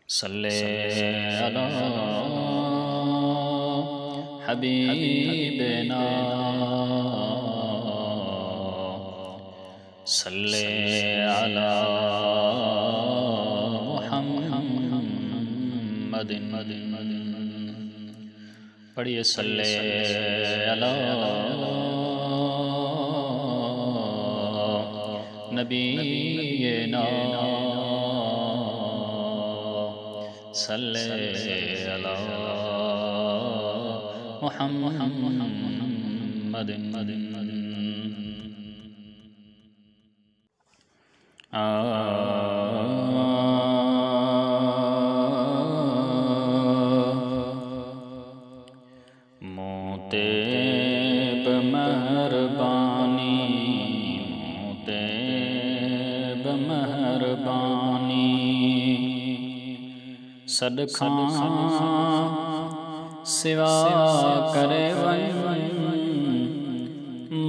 सल्ले अला हबीबना सल्ले अला मुहम्मदिन। पढ़िए सल्ले अला नबीना सल्ले अला मुहम्मदिन। मोते बमेहरबानी, मोते बमेहरबानी, सदखा सिवा करे वन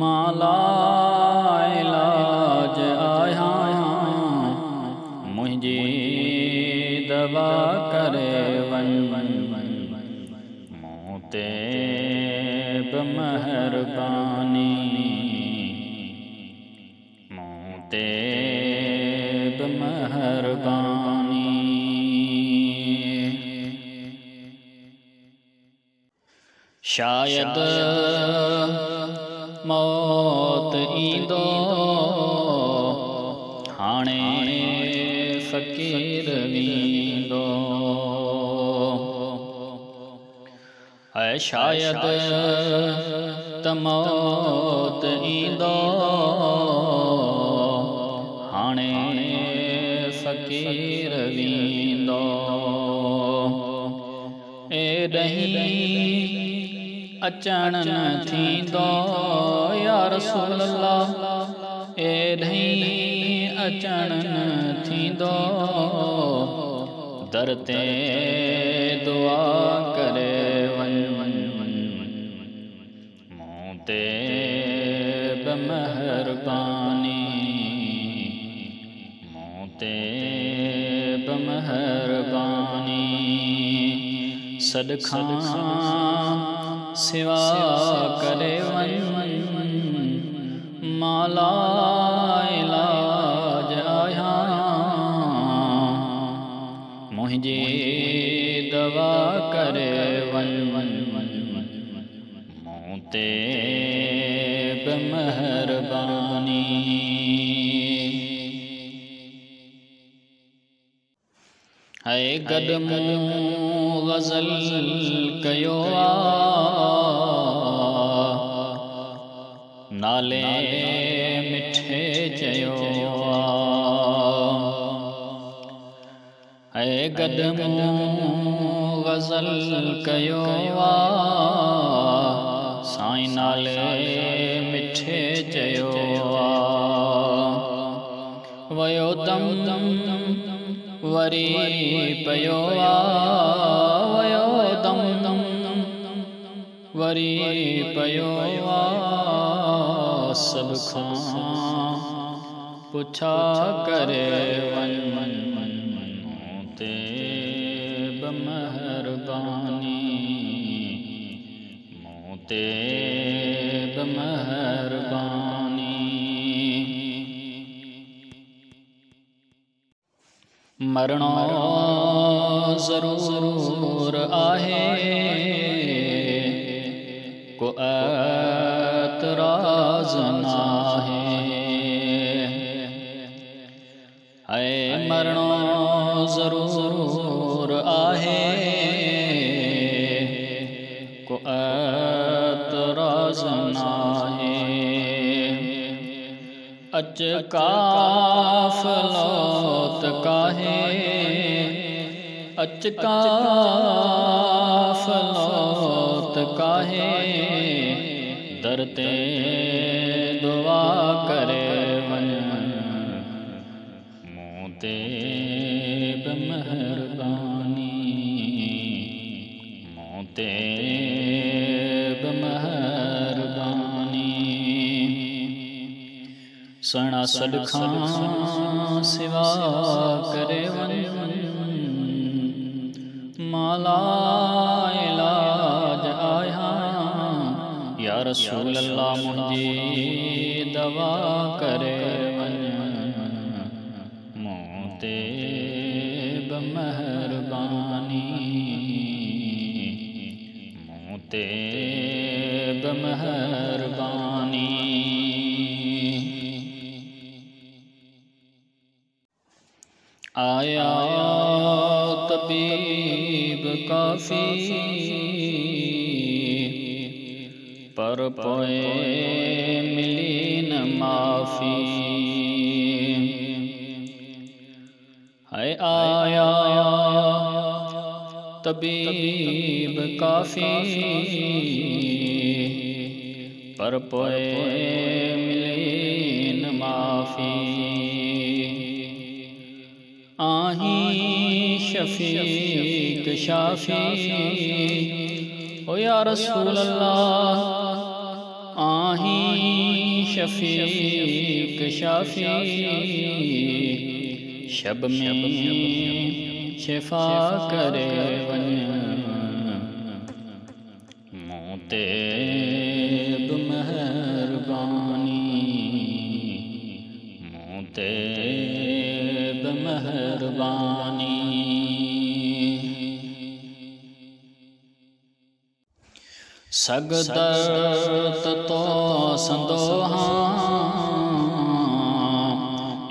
माला इलाज आया, मुझे दवा करे वन मोते बमेहरबानी, मोते बमेहरबानी। शायद मौत ईंदो हाणे फ़कीर वींदो, है शायद त मौत ईंदो हाणे फ़कीर वींदो। एॾहीं अचण न थींदो या रसूल अल्लाह, एॾहीं अचण न थींदो, दर ते दुआ करे वन मोते बमेहरबानी, मोते बमेहरबानी, सदखा सिवा करे वन माला इलाज आया, मुझे दवा करे वन मोते बमेहरबानी। है गदमू गज़ल कयो नाले मिठे चयो है गदमू गज़ल कयो साईं नाले मिठे चयो वयो दम वरी पयो वयो दम वरी पयो सब खां पुछा करे वन मोते बमेहरबानी, मोते बमेहरबानी। मरणो ज़रूर आहे को एतराज़ नाहे, है मरणो ज़रूर आहे को एतराज़ नाहे, अच काफ़िलो त काहे, अच काफ़िलो त काहे, दर ते दुआ करे वन मोते बमेहरबानी, मोते बमेहरबानी। सणा सदखा सिवा करे वन माला इलाज आया या रसूल अल्लाह मुझे दवा करे वन मोते बमेहरबानी मोते बमेहरबानी। आया तबीब काफी पर पोए मिली न माफी है। आया तबीब काफी पर पोए मिली न माफी। आही शफीक शाफी ओ या रसूल अल्लाह आही शफीक शाफी शब में शिफा करे वन मोते बमेहरबानी मोते बमेहरबानी। सगदर्द तो संदोहा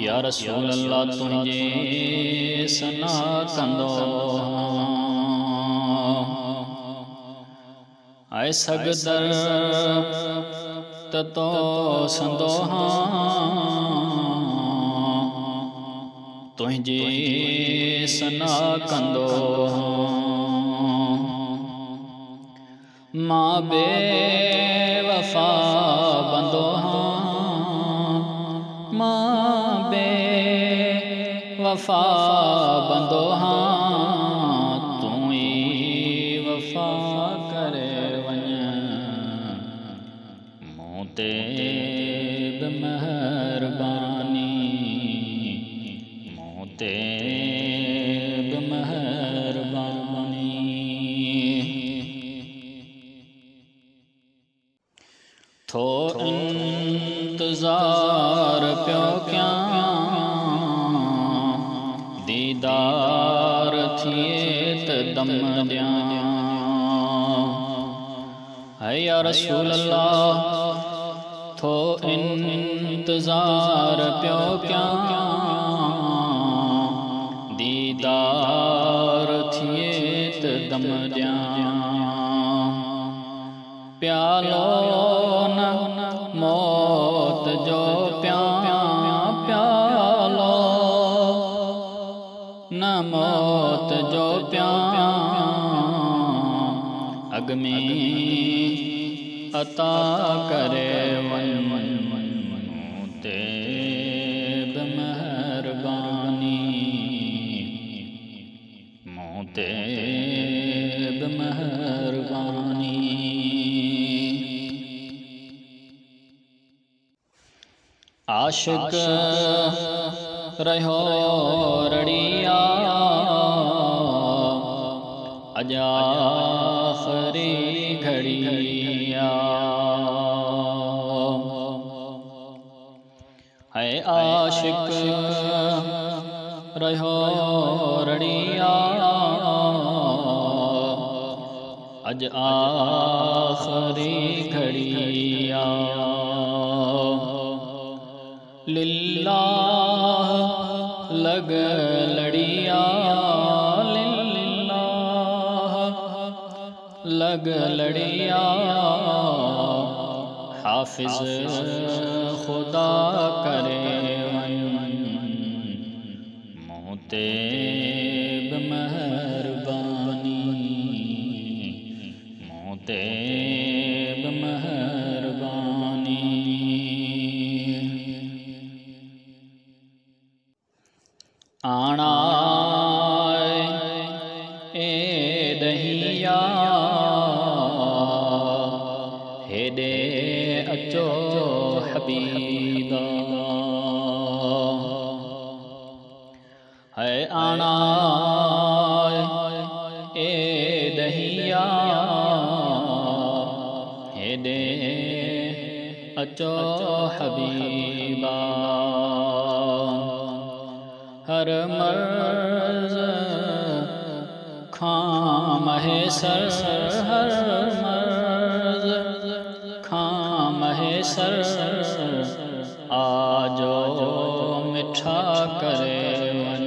या रसूल अल्लाह तुझे सना कंदो आए। सगदर्द तो संदोहा तुझे सना कंदो मां बे वफा बंदो मां बे वफा बंदो तू ही वफा करे वन मोते बमेहरबानी मोते बमेहरबानी। थो इंतजार प्यो क्या दीदार थिए त दम दिया है या रसूल अल्लाह। थो इंतजार प्यो क्या दीदार थिए त दम दिया प्यालो मौत जो प्यालो न मौत जो अग में अता करे वन मोते बमेहरबानी मोते बमेहरबानी। आशिक रहो रड़िया अज आखरी घड़िया है। आशिक रहो रड़िया अज आखरी घड़िया लिल्लाह लग लड़िया लिल्लाह लग लड़िया हाफिज खुदा करे मोते बमेहरबानी मोते बमेहरबानी। आना ए दहिया हेडे अचो हबीबा है। आना हेॾे अचो हबीबा हर मर्ज़ खां महेसर हर मर्ज़ खां महेसर आजो मिठा करे वन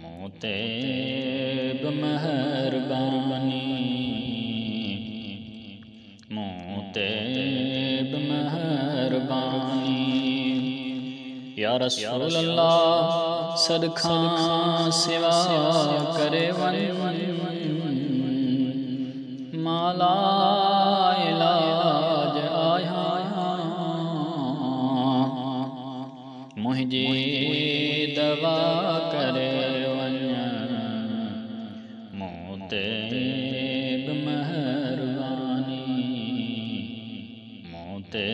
मूं ते बि मेहरबानी मूं ते बि मेहरबानी या रसूल अल्लाह सदखां सिवा करे वन माला इलाज आया मुझे दवा करे वन मूं ते बि मेहरबानी मूं ते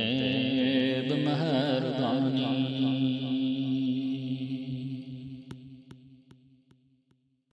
बि मेहरबानी।